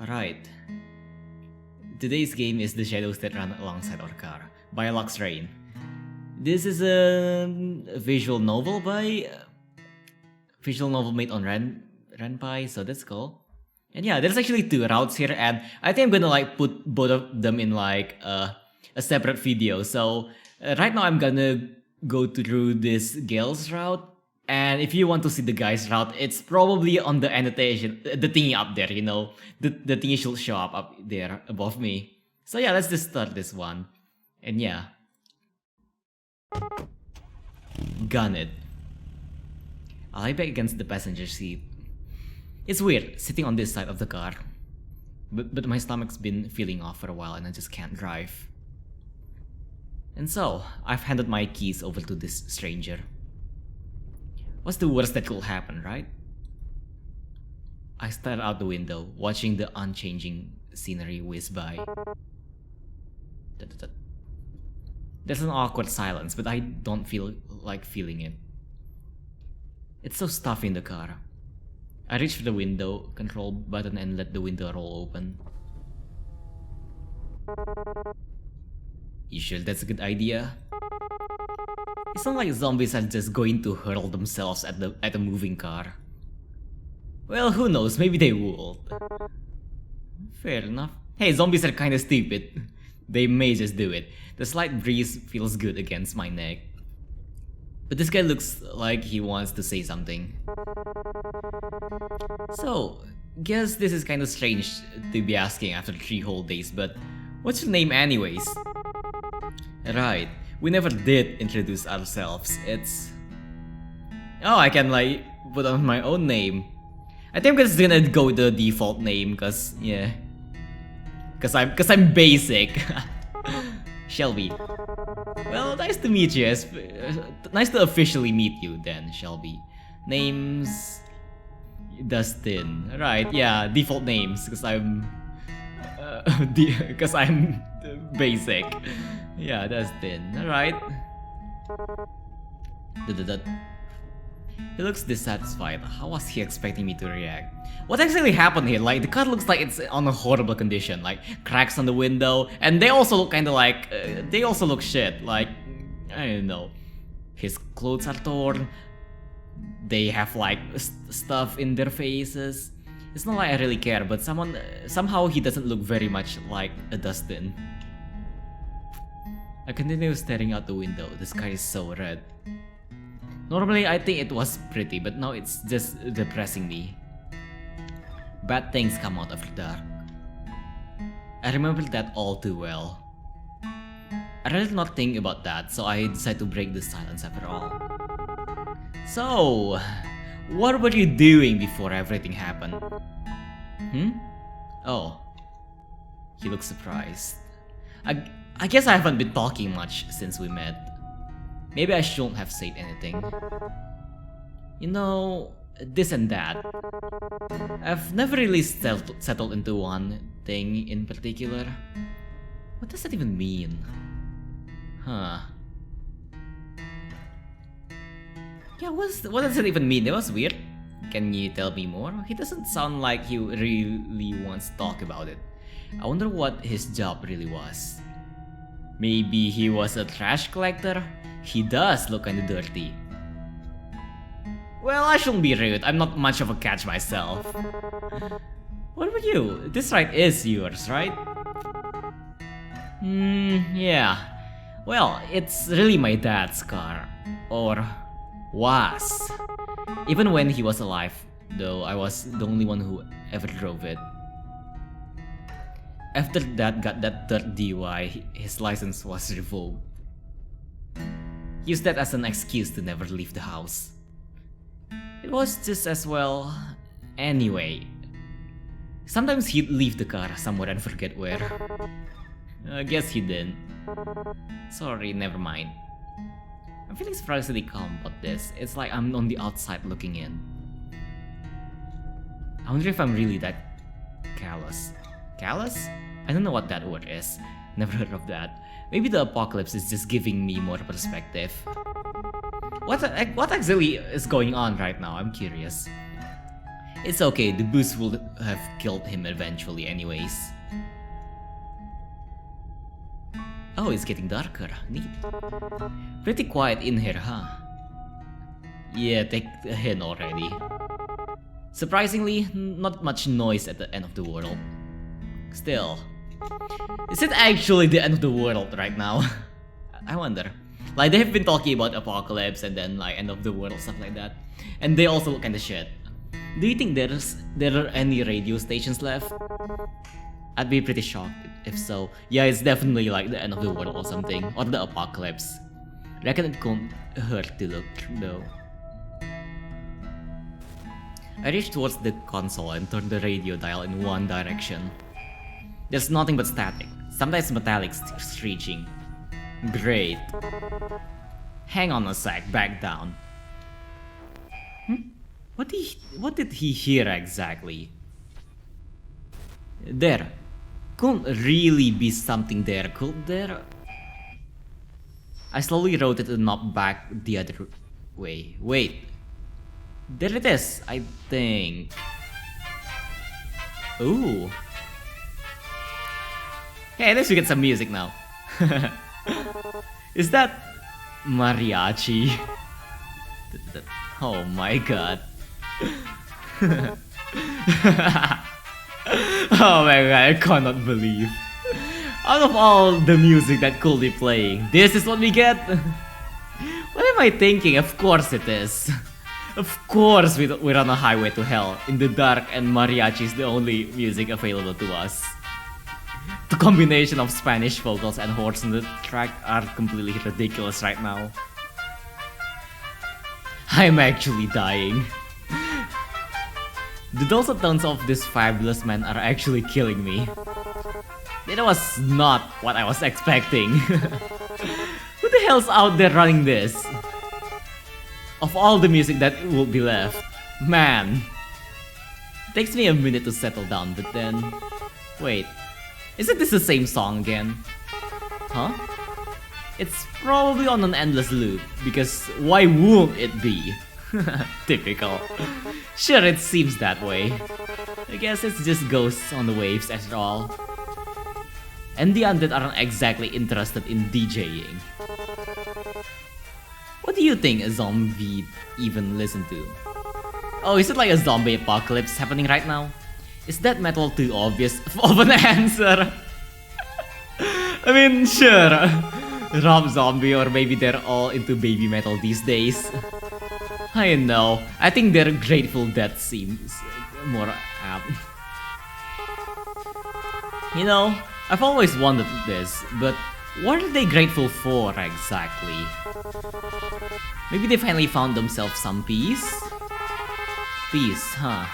Alright. Today's game is The Shadows That Run Alongside Our Car by Lox Rain. This is a visual novel made on Renpai, so that's cool. And yeah, there's actually two routes here, and I think I'm gonna put both of them in a separate video. So right now I'm gonna go through this girl's route, and if you want to see the guy's route, it's probably on the annotation, the thingy up there, you know, the thingy should show up there above me. So yeah, let's just start this one, and yeah, gun it. I lie back against the passenger seat. It's weird sitting on this side of the car, but my stomach's been feeling off for a while and I just can't drive. And so, I've handed my keys over to this stranger. What's the worst that could happen, right? I stare out the window, watching the unchanging scenery whiz by. There's an awkward silence, but I don't feel like feeling it. It's so stuffy in the car. I reach for the window control button and let the window roll open. You sure that's a good idea? It's not like zombies are just going to hurl themselves at a moving car. Well, who knows, maybe they will. Fair enough. Hey, zombies are kinda stupid. They may just do it. The slight breeze feels good against my neck. But this guy looks like he wants to say something. So, guess this is kinda strange to be asking after 3 whole days, but what's your name anyways? Right, we never did introduce ourselves. It's... Oh, I can put on my own name. I think I'm just gonna go with the default name, cause yeah. Cause I'm basic. Shelby. Well, nice to meet you. Nice to officially meet you then, Shelby. Name's... Dustin. Right, yeah, default names, cause I'm... cause I'm basic. Yeah, Dustin. Alright. He looks dissatisfied. How was he expecting me to react? What actually happened here? The car looks like it's on a horrible condition. Cracks on the window. And they also look kinda they also look shit. I don't know. His clothes are torn. They have stuff in their faces. It's not like I really care, but somehow he doesn't look very much like a Dustin. I continue staring out the window. The sky is so red. Normally I think it was pretty, but now it's just depressing me. Bad things come out after dark. I remember that all too well. I rather not think about that, so I decide to break the silence after all. So, what were you doing before everything happened? Oh. He looks surprised. I guess I haven't been talking much since we met. Maybe I shouldn't have said anything. You know, this and that. I've never really settled into one thing in particular. What does that even mean? Huh. Yeah, what does it even mean? That was weird. Can you tell me more? He doesn't sound like he really wants to talk about it. I wonder what his job really was. Maybe he was a trash collector? He does look kinda dirty. Well, I shouldn't be rude. I'm not much of a catch myself. What about you? This ride is yours, right? Yeah. Well, it's really my dad's car. Or was. Even when he was alive, though I was the only one who ever drove it. After Dad got that third DUI, his license was revoked. He used that as an excuse to never leave the house. It was just as well anyway. Sometimes he'd leave the car somewhere and forget where. I guess he didn't. Sorry, never mind. I'm feeling surprisingly calm about this. It's like I'm on the outside looking in. I wonder if I'm really that callous. Callous? I don't know what that word is. Never heard of that. Maybe the apocalypse is just giving me more perspective. What actually is going on right now? I'm curious. It's okay, the boost will have killed him eventually anyways. Oh, it's getting darker. Neat. Pretty quiet in here, huh? Yeah, take a hint already. Surprisingly, not much noise at the end of the world. Still, is it actually the end of the world right now? I wonder. Like, they've been talking about apocalypse and then like end of the world, stuff like that. And they also look kinda shit. Do you think there are any radio stations left? I'd be pretty shocked if so. Yeah, it's definitely like the end of the world or something. Or the apocalypse. Reckon it can't hurt to look though. I reached towards the console and turned the radio dial in one direction. There's nothing but static, sometimes metallic screeching. Great. Hang on a sec, back down. What did he hear exactly? There. Couldn't really be something there, could there? I slowly rotated the knob back the other way. Wait. There it is, I think. Ooh. Hey, at least we get some music now. Is that mariachi? Oh my god. Oh my god, I cannot believe. Out of all the music that could be playing, this is what we get? What am I thinking? Of course it is. Of course we're on a highway to hell, in the dark, and mariachi is the only music available to us. The combination of Spanish vocals and horns on the track are completely ridiculous right now. I'm actually dying. The dulcet tones of this fabulous man are actually killing me. That was not what I was expecting. Who the hell's out there running this? Of all the music that will be left, man. It takes me a minute to settle down, but then... Wait, isn't this the same song again? Huh? It's probably on an endless loop, because why won't it be? Typical. Sure, it seems that way. I guess it's just ghosts on the waves after all. And the undead aren't exactly interested in DJing. What do you think a zombie even listen to? Oh, is it like a zombie apocalypse happening right now? Is that metal too obvious of an answer? I mean, sure. Rob Zombie, or maybe they're all into baby metal these days. I know, I think their Grateful Dead seems more apt. You know, I've always wondered this, but what are they grateful for exactly? Maybe they finally found themselves some peace? Peace, huh?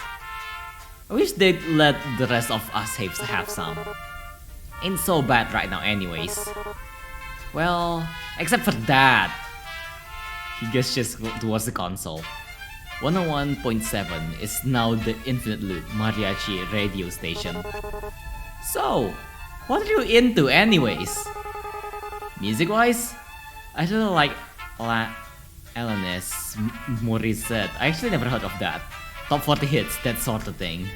I wish they'd let the rest of us have some. Ain't so bad right now anyways. Well, except for that. He gestures towards the console. 101.7 is now the Infinite Loop Mariachi radio station. So, what are you into anyways? Music-wise? I really like Alanis Morissette. I actually never heard of that. Top 40 hits, that sort of thing.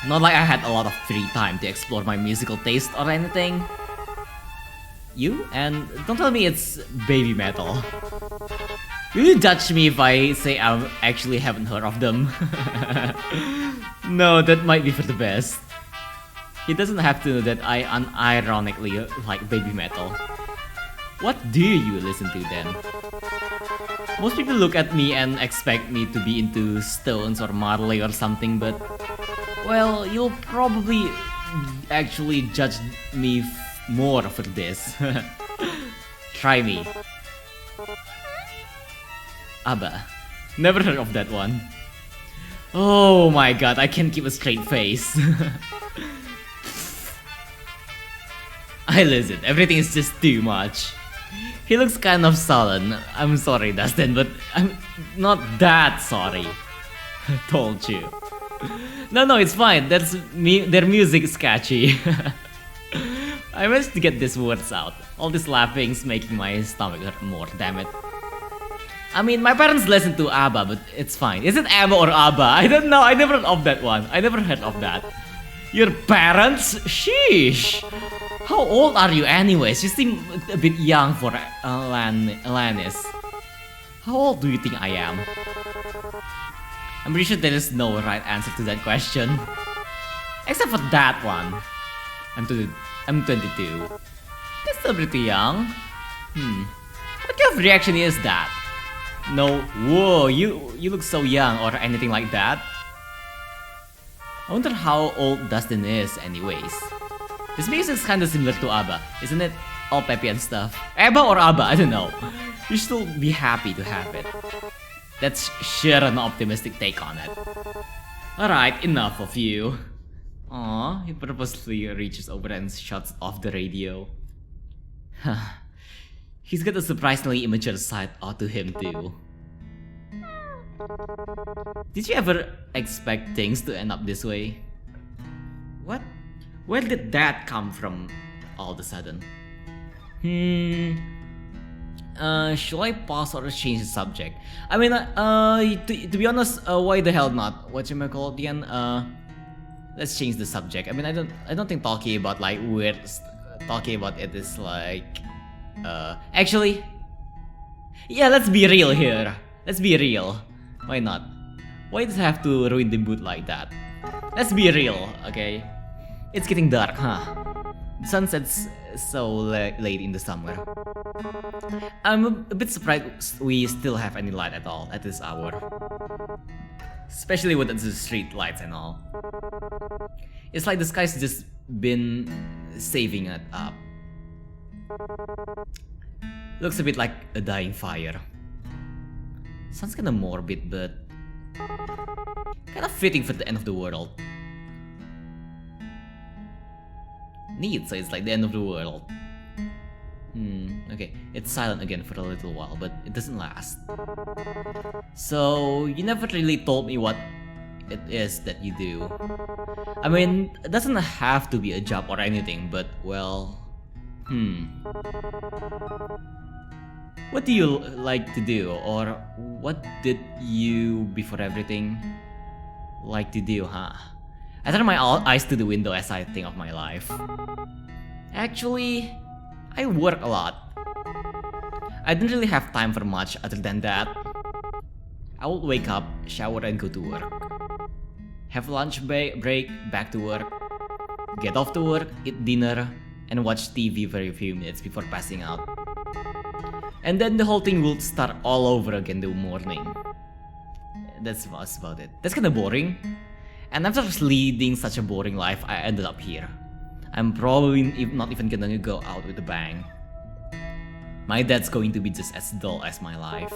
Not like I had a lot of free time to explore my musical taste or anything. You? And don't tell me it's baby metal. Will you judge me if I say I actually haven't heard of them? No, that might be for the best. He doesn't have to know that I unironically like baby metal. What do you listen to then? Most people look at me and expect me to be into Stones or Marley or something, but... Well, you'll probably actually judge me more for this. Try me. ABBA. Never heard of that one. Oh my god, I can't keep a straight face. I listen, everything is just too much. He looks kind of sullen. I'm sorry, Dustin, but I'm not that sorry. Told you. No, it's fine. That's me. Their music is catchy. I managed to get these words out. All these laughing's making my stomach hurt more, damn it. I mean, my parents listen to ABBA, but it's fine. Is it ABBA or ABBA? I don't know. I never heard of that one. I never heard of that. Your parents? Sheesh. How old are you anyways? You seem a bit young for Alanis. How old do you think I am? I'm pretty sure there is no right answer to that question. Except for that one. I'm 22. That's still pretty young. What kind of reaction is that? No, whoa, you look so young or anything like that. I wonder how old Dustin is anyways. This music is kinda similar to ABBA, isn't it? All peppy and stuff. ABBA or ABBA, I don't know. You should still be happy to have it. That's sure an optimistic take on it. Alright, enough of you. Aww, he purposely reaches over and shuts off the radio. He's got a surprisingly immature side to him too. Did you ever expect things to end up this way? What? Where did that come from all of a sudden? Should I pause or change the subject? I mean, to be honest, why the hell not? Whatchamacallit again? Let's change the subject. I mean, I don't think talking about like weird, talking about it is like, actually, yeah, let's be real here. Let's be real. Why not? Why does it have to ruin the mood like that? Let's be real, okay? It's getting dark, huh? The sun sets so late in the summer. I'm a bit surprised we still have any light at all at this hour. Especially with the street lights and all. It's like the sky's just been saving it up. Looks a bit like a dying fire. Sounds kinda morbid, but kinda fitting for the end of the world. Neat, so it's like the end of the world. Okay, it's silent again for a little while, but it doesn't last. So, you never really told me what it is that you do. I mean, it doesn't have to be a job or anything, but well... What do you like to do, or what did you, before everything, like to do, huh? I turn my eyes to the window as I think of my life. Actually, I work a lot. I didn't really have time for much other than that. I would wake up, shower and go to work. Have lunch break, back to work. Get off to work, eat dinner, and watch TV for a few minutes before passing out. And then the whole thing will start all over again the morning. That's about it. That's kinda boring. And after leading such a boring life, I ended up here. I'm probably not even gonna go out with a bang. My dad's going to be just as dull as my life.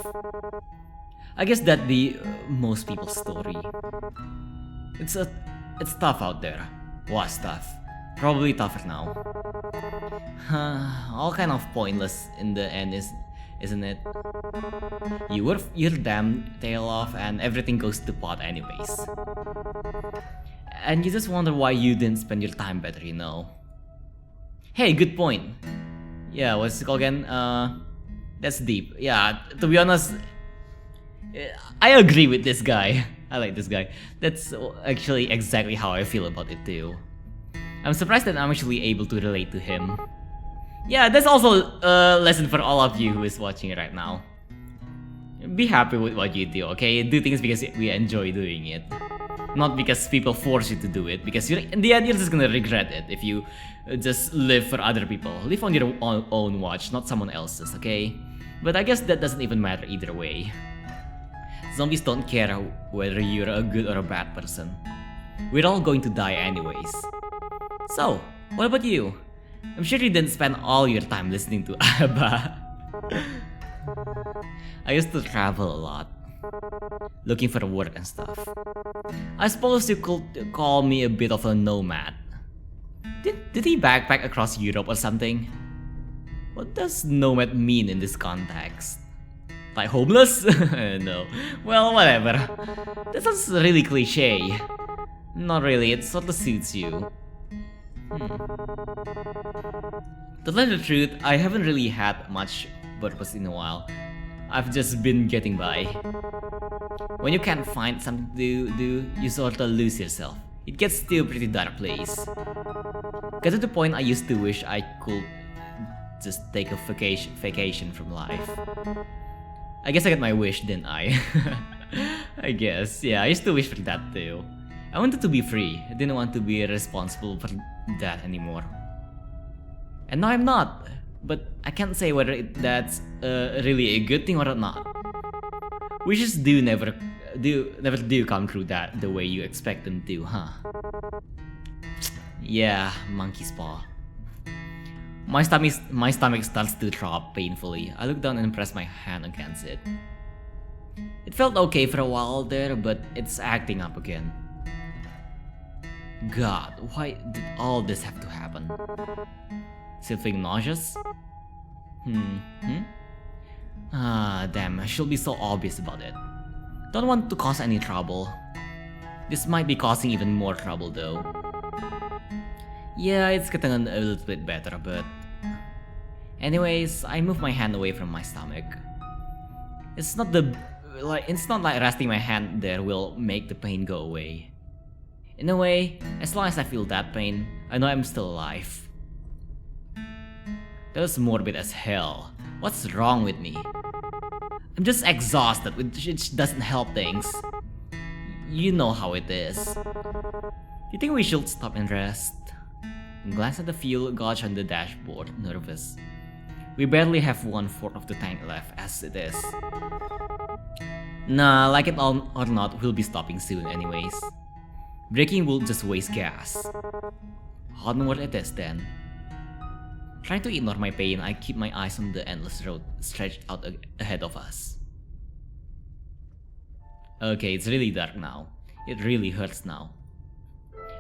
I guess that'd be most people's story. It's tough out there. Was tough. Probably tougher now. All kind of pointless in the end, isn't it? You work your damn tail off and everything goes to pot anyways. And you just wonder why you didn't spend your time better, you know? Hey, good point. Yeah, what's it called again? That's deep. Yeah, to be honest, I agree with this guy. I like this guy. That's actually exactly how I feel about it too. I'm surprised that I'm actually able to relate to him. Yeah, that's also a lesson for all of you who is watching right now. Be happy with what you do, okay? Do things because we enjoy doing it. Not because people force you to do it, because in the end you're just gonna regret it if you just live for other people. Live on your own watch, not someone else's, okay? But I guess that doesn't even matter either way. Zombies don't care whether you're a good or a bad person. We're all going to die anyways. So, what about you? I'm sure you didn't spend all your time listening to ABBA. I used to travel a lot, looking for work and stuff. I suppose you could call me a bit of a nomad. Did he backpack across Europe or something? What does nomad mean in this context? Like homeless? No. Well, whatever. That sounds really cliche. Not really, it sort of suits you. To tell the truth, I haven't really had much purpose in a while. I've just been getting by. When you can't find something to do, you sort of lose yourself. It gets to a pretty dark place. Got to the point I used to wish I could just take a vacation from life. I guess I got my wish, didn't I? I guess, yeah, I used to wish for that too. I wanted to be free. I didn't want to be responsible for that anymore. And now I'm not. But I can't say whether that's really a good thing or not. Wishes do never do come true that the way you expect them to, huh? Yeah, monkey's paw. My stomach starts to drop painfully. I look down and press my hand against it. It felt okay for a while there, but it's acting up again. God, why did all this have to happen? Still feeling nauseous? Ah, damn, I should be so obvious about it. Don't want to cause any trouble. This might be causing even more trouble though. Yeah, it's getting a little bit better, but... Anyways, I move my hand away from my stomach. It's not like resting my hand there will make the pain go away. In a way, as long as I feel that pain, I know I'm still alive. That was morbid as hell. What's wrong with me? I'm just exhausted, which doesn't help things. You know how it is. You think we should stop and rest? Glance at the fuel gauge on the dashboard, nervous. We barely have 1/4 of the tank left as it is. Nah, like it or not, we'll be stopping soon anyways. Braking will just waste gas. Onward it is then. Trying to ignore my pain, I keep my eyes on the endless road stretched out ahead of us. Okay, it's really dark now. It really hurts now.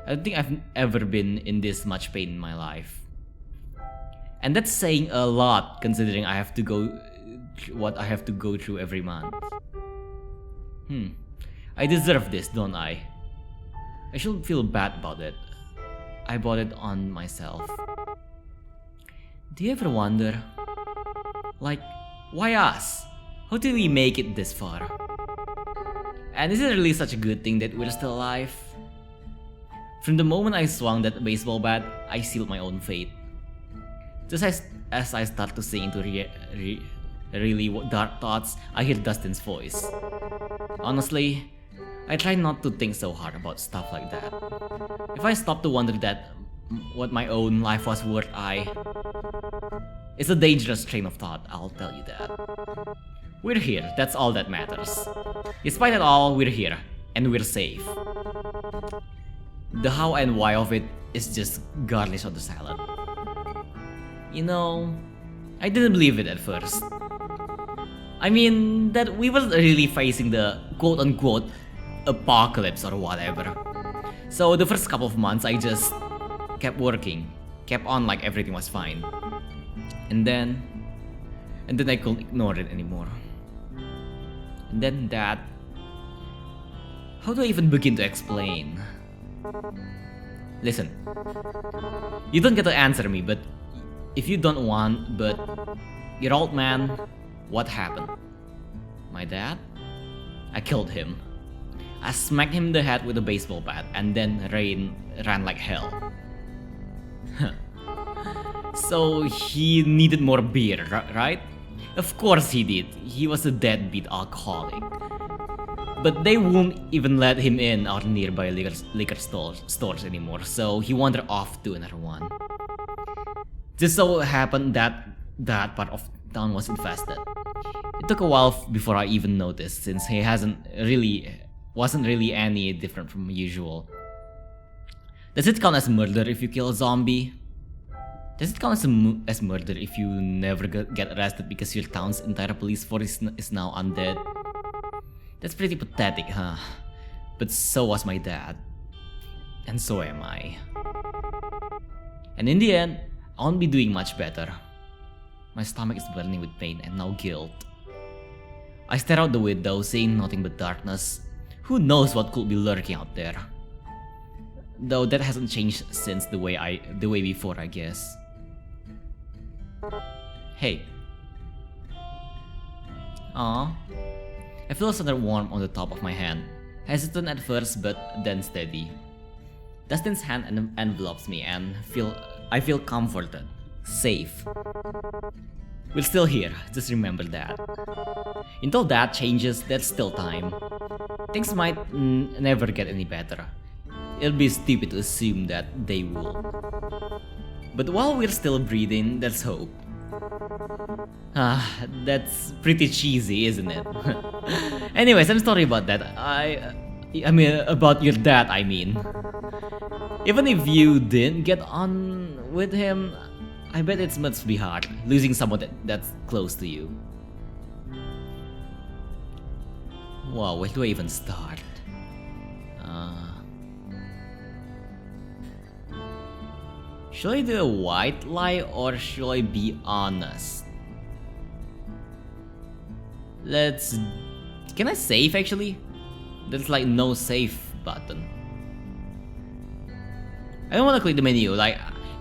I don't think I've ever been in this much pain in my life. And that's saying a lot considering I have to go what I have to go through every month. I deserve this, don't I? I shouldn't feel bad about it. I brought it on myself. Do you ever wonder? Like, why us? How did we make it this far? And is it really such a good thing that we're still alive? From the moment I swung that baseball bat, I sealed my own fate. Just as I start to sink into really dark thoughts, I hear Dustin's voice. Honestly, I try not to think so hard about stuff like that. If I stop to wonder what my own life was worth, it's a dangerous train of thought, I'll tell you that. We're here, that's all that matters. Despite it all, we're here, and we're safe. The how and why of it is just garnish on the salad. You know, I didn't believe it at first. I mean, that we weren't really facing the quote-unquote apocalypse or whatever. So the first couple of months I just kept working, kept on like everything was fine. And then I couldn't ignore it anymore. And then that... How do I even begin to explain? Listen, you don't get to answer me, but if you don't want, but your old man, what happened? My dad? I killed him. I smacked him in the head with a baseball bat, and then Rain ran like hell. So he needed more beer, right? Of course he did. He was a deadbeat alcoholic. But they won't even let him in our nearby liquor stores anymore, so he wandered off to another one. Just so happened that that part of town was infested. It took a while before I even noticed, since he wasn't really any different from usual. Does it count as murder if you kill a zombie? Does it count as murder if you never get arrested because your town's entire police force is now undead? That's pretty pathetic, huh? But so was my dad. And so am I. And in the end, I won't be doing much better. My stomach is burning with pain and now guilt. I stare out the window, seeing nothing but darkness. Who knows what could be lurking out there? Though that hasn't changed since the way before, I guess. Hey. Aw. I feel something warm on the top of my hand. Hesitant at first, but then steady. Dustin's hand envelopes me and I feel comforted, safe. We're still here, just remember that. Until that changes, there's still time. Things might never get any better. It'll be stupid to assume that they will. But while we're still breathing, there's hope. That's pretty cheesy, isn't it? Anyways, I'm sorry about that. I mean, about your dad, I mean. Even if you didn't get on with him, I bet it must be hard, losing someone that's close to you. Wow, where do I even start? Should I do a white lie or should I be honest? Can I save actually? There's like no save button. I don't want to click the menu. Like,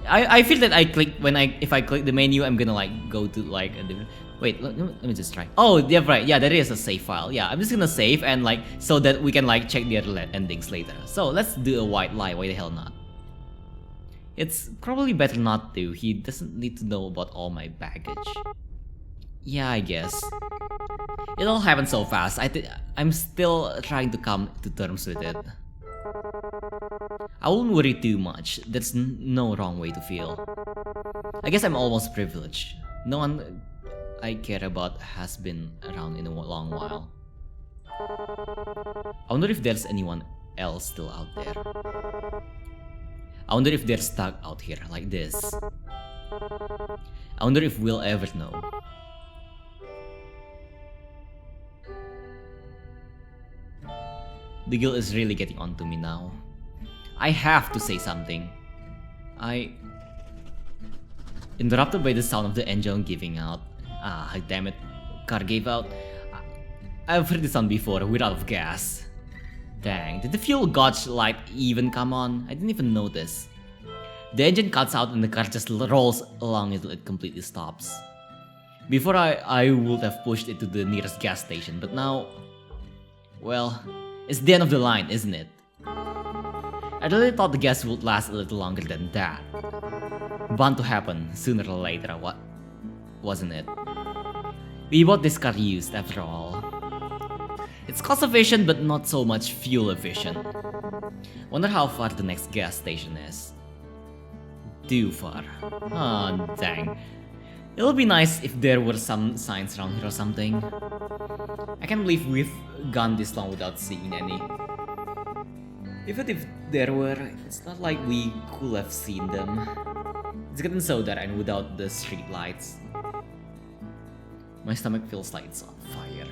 I feel that if I click the menu, I'm gonna like go to like a different. Wait, let me just try. Oh, yeah, right. Yeah, there is a save file. Yeah, I'm just gonna save and like so that we can like check the other endings later. So let's do a white lie. Why the hell not? It's probably better not to. He doesn't need to know about all my baggage. Yeah, I guess. It all happened so fast. I'm still trying to come to terms with it. I won't worry too much. There's no wrong way to feel. I guess I'm almost privileged. No one I care about has been around in a long while. I wonder if there's anyone else still out there. I wonder if they're stuck out here like this. I wonder if we'll ever know. The guilt is really getting onto me now. I have to say something. Interrupted by the sound of the engine giving out. Damn it. Car gave out. I've heard this sound before. We're out of gas. Dang, did the fuel gauge light even come on? I didn't even notice. The engine cuts out and the car just rolls along until it completely stops. Before I would have pushed it to the nearest gas station, but now... well, it's the end of the line, isn't it? I really thought the gas would last a little longer than that. Bound to happen sooner or later, wasn't it? We bought this car used after all. It's cost efficient but not so much fuel efficient. Wonder how far the next gas station is. Too far. Oh, dang. It'll be nice if there were some signs around here or something. I can't believe we've gone this long without seeing any. Even if there were, it's not like we could have seen them. It's getting so dark and without the street lights. My stomach feels like it's on fire.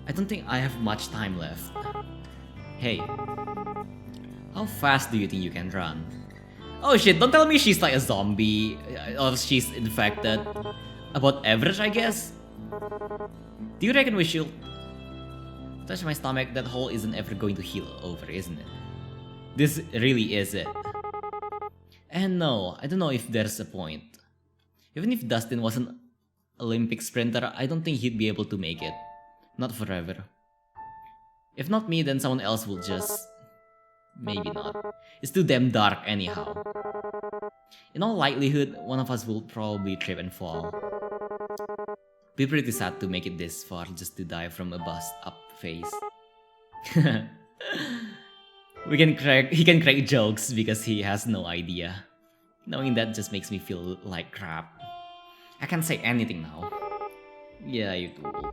I don't think I have much time left. Hey, how fast do you think you can run? Oh shit, don't tell me she's like a zombie or she's infected. About average, I guess? Do you reckon we should... touch my stomach? That hole isn't ever going to heal over, isn't it? This really is it. And no, I don't know if there's a point. Even if Dustin was an Olympic sprinter, I don't think he'd be able to make it. Not forever. If not me, then someone else will just... maybe not. It's too damn dark anyhow. In all likelihood, one of us will probably trip and fall. Be pretty sad to make it this far just to die from a bust up face. He can crack jokes because he has no idea. Knowing that just makes me feel like crap. I can't say anything now. Yeah, you fool.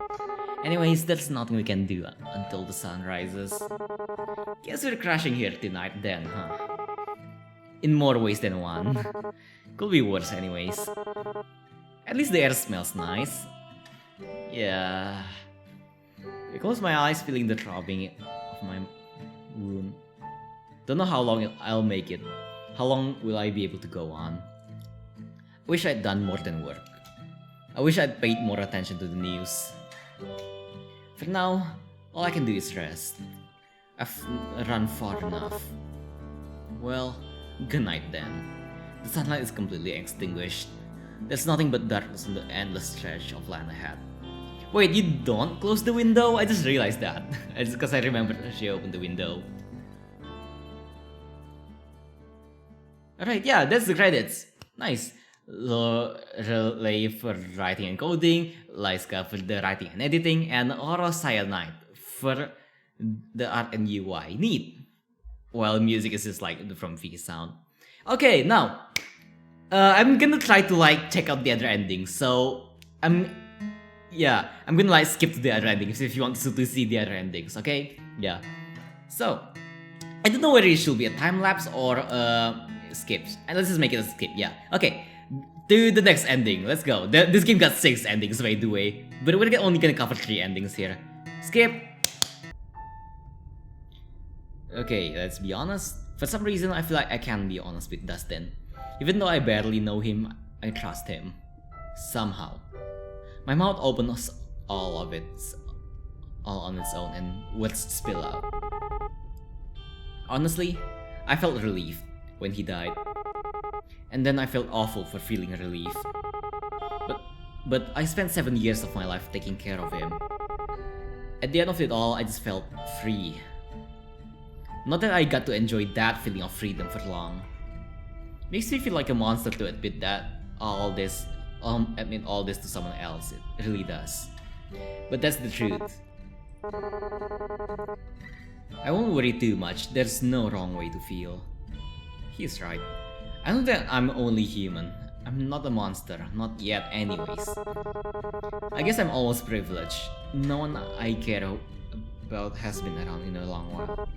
Anyways, there's nothing we can do until the sun rises. Guess we're crashing here tonight then, huh? In more ways than one. Could be worse anyways. At least the air smells nice. Yeah. I close my eyes feeling the throbbing of my wound. Don't know how long I'll make it. How long will I be able to go on? I wish I'd done more than work. I wish I'd paid more attention to the news. For now, all I can do is rest. I've run far enough. Well, good night then. The sunlight is completely extinguished. There's nothing but darkness on the endless stretch of land ahead. Wait, you don't close the window? I just realized that. It's because I remembered she opened the window. Alright, yeah, that's the credits. Nice. Relay for writing and coding, Lyska for the writing and editing, and Oro Cyanide for the art and UI. Neat. Well, music is just like from V Sound. Okay, now I'm gonna try to like check out the other endings. So I'm gonna like skip to the other endings if you want to see the other endings. Okay, yeah. So I don't know whether it should be a time lapse or skips, and let's just make it a skip. Yeah. Okay. To the next ending. Let's go. This game got 6 endings, by the way, but we're only gonna cover 3 endings here. Skip. Okay, let's be honest. For some reason, I feel like I can be honest with Dustin. Even though I barely know him, I trust him. Somehow. My mouth opens all on its own and words spill out. Honestly, I felt relieved when he died. And then I felt awful for feeling relief. But I spent 7 years of my life taking care of him. At the end of it all, I just felt free. Not that I got to enjoy that feeling of freedom for long. Makes me feel like a monster to admit that admit all this to someone else. It really does. But that's the truth. I won't worry too much. There's no wrong way to feel. He's right. I know that I'm only human. I'm not a monster, not yet anyways. I guess I'm almost privileged. No one I care about has been around in a long while.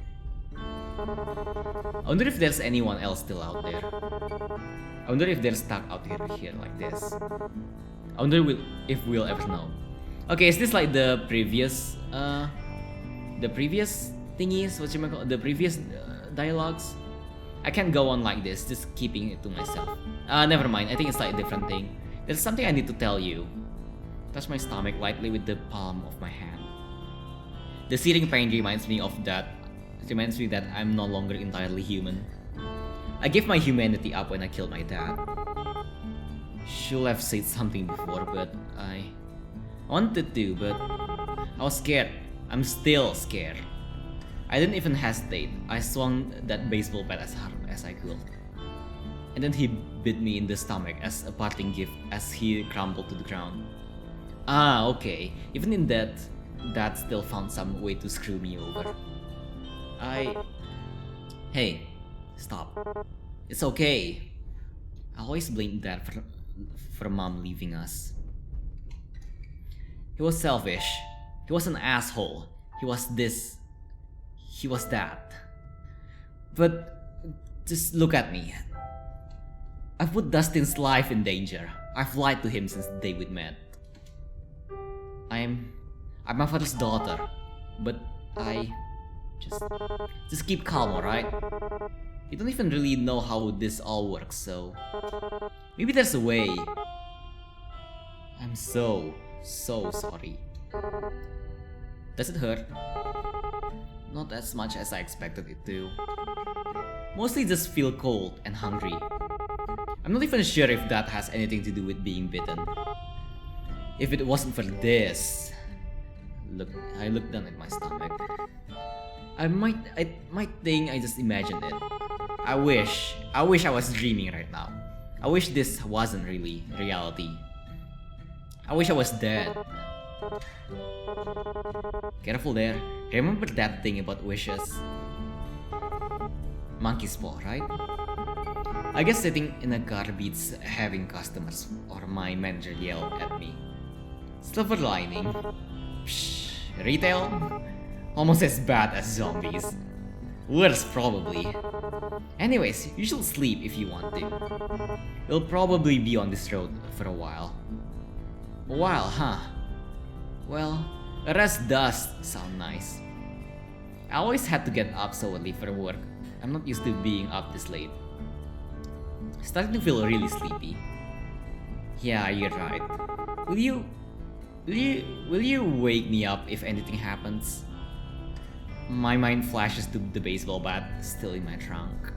I wonder if there's anyone else still out there. I wonder if they're stuck out here like this. I wonder if we'll ever know. Okay, is this like the previous thingies? The previous dialogues? I can't go on like this, just keeping it to myself. Never mind, I think it's like a different thing. There's something I need to tell you. Touch my stomach lightly with the palm of my hand. The searing pain reminds me that I'm no longer entirely human. I gave my humanity up when I killed my dad. Should have said something before, but I wanted to, but I was scared. I'm still scared. I didn't even hesitate. I swung that baseball bat as hard as I could. And then he bit me in the stomach as a parting gift as he crumpled to the ground. Ah, okay. Even in that still found some way to screw me over. Hey, stop. It's okay. I always blamed Dad for Mom leaving us. He was selfish. He was an asshole. He was this. He was that. But just look at me. I've put Dustin's life in danger. I've lied to him since the day we met. I'm my father's daughter, but just keep calm, alright? You don't even really know how this all works, so maybe there's a way. I'm so sorry. Does it hurt? Not as much as I expected it to. Mostly just feel cold and hungry. I'm not even sure if that has anything to do with being bitten. If it wasn't for this... I looked down at my stomach. I might think I just imagined it. I wish I was dreaming right now. I wish this wasn't really reality. I wish I was dead. Careful there. Remember that thing about wishes? Monkey's paw, right? I guess sitting in a car beats having customers, or my manager yelled at me. Silver lining. Psh, retail? Almost as bad as zombies. Worse, probably. Anyways, you should sleep if you want to. We'll probably be on this road for a while. A while, huh? Well, a rest does sound nice. I always had to get up so early for work. I'm not used to being up this late. Starting to feel really sleepy. Yeah, you're right. Will you wake me up if anything happens? My mind flashes to the baseball bat still in my trunk.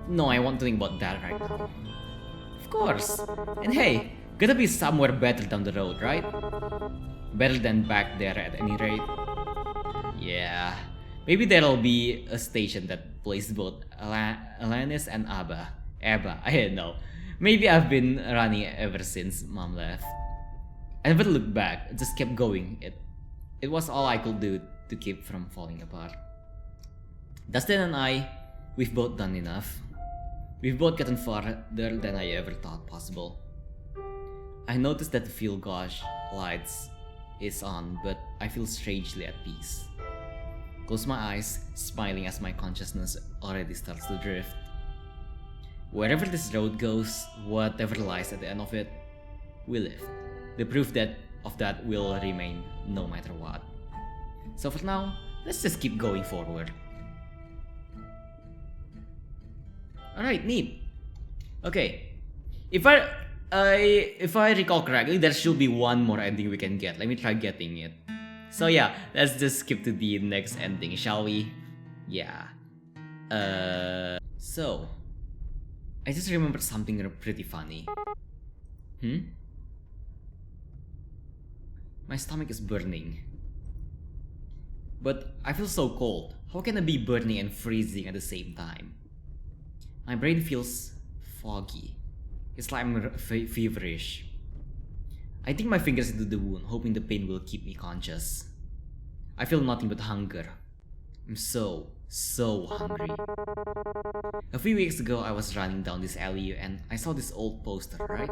No, I want to think about that right now. Of course. And hey, Gotta be somewhere better down the road, right? Better than back there at any rate. Yeah. Maybe there'll be a station that plays both Alanis and Abba, I don't know. Maybe I've been running ever since mom left. I never looked back, I just kept going. It was all I could do to keep from falling apart. Dustin and I, we've both done enough. We've both gotten farther than I ever thought possible. I noticed that the field gosh lights is on, but I feel strangely at peace. Close my eyes, smiling as my consciousness already starts to drift. Wherever this road goes, whatever lies at the end of it, we live. The proof of that will remain no matter what. So for now, let's just keep going forward. Alright, neat. Okay. If I recall correctly, there should be one more ending we can get. Let me try getting it. So yeah, let's just skip to the next ending, shall we? Yeah. So I just remembered something pretty funny. My stomach is burning. But I feel so cold. How can I be burning and freezing at the same time? My brain feels foggy. It's like I'm feverish. I dig my fingers into the wound, hoping the pain will keep me conscious. I feel nothing but hunger. I'm so hungry. A few weeks ago, I was running down this alley and I saw this old poster, right?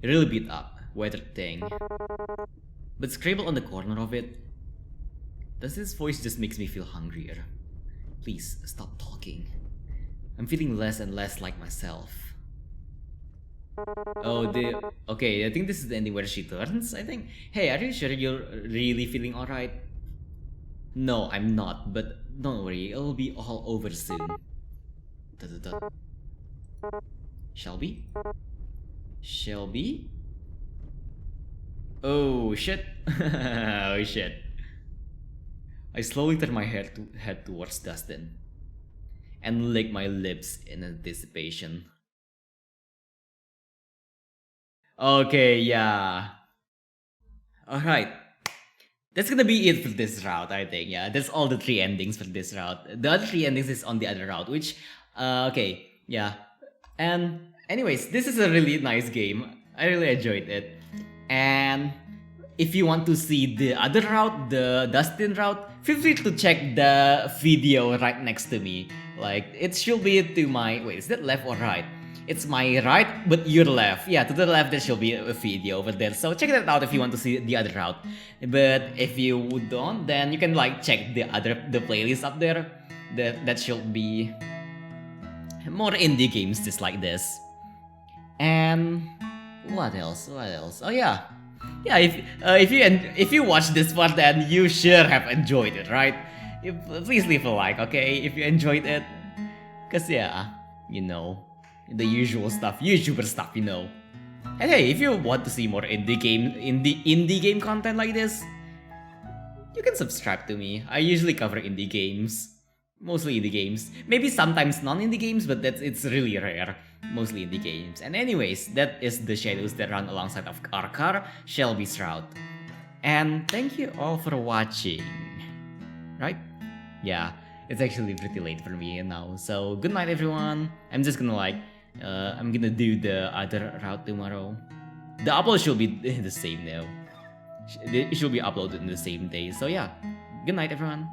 Really beat up, weathered thing. But scribbled on the corner of it, does this voice just makes me feel hungrier? Please, stop talking. I'm feeling less and less like myself. Okay, I think this is the ending where she turns, I think. Hey, are you sure you're really feeling alright? No, I'm not, but don't worry, it'll be all over soon. Shelby? Shelby? Oh shit. Oh shit. I slowly turn my head towards Dustin and lick my lips in anticipation. Okay, yeah. Alright. That's gonna be it for this route, I think. Yeah, that's all the 3 endings for this route. The other 3 endings is on the other route, which, okay, yeah. And anyways, this is a really nice game. I really enjoyed it. And if you want to see the other route, the Dustin route, feel free to check the video right next to me. Like, it should be to my... Wait, is that left or right? It's my right, but your left. Yeah, to the left there should be a video over there. So check that out if you want to see the other route. But if you don't, then you can like check the playlist up there. That should be more indie games just like this. And what else? Oh yeah. Yeah, if you watch this part, then you sure have enjoyed it, right? Please leave a like, okay, if you enjoyed it. Cause yeah, you know, the usual stuff, YouTuber stuff, you know. And hey, if you want to see more indie game content like this, you can subscribe to me. I usually cover indie games, mostly indie games. Maybe sometimes non-indie games, but it's really rare. Mostly indie games. And anyways, that is the shadows that run alongside of our car, Shelby's route. And thank you all for watching. Right? Yeah, it's actually pretty late for me now. So good night, everyone. I'm just gonna like, I'm gonna do the other route tomorrow. The upload should be the same now. It should be uploaded in the same day. So yeah, good night, everyone.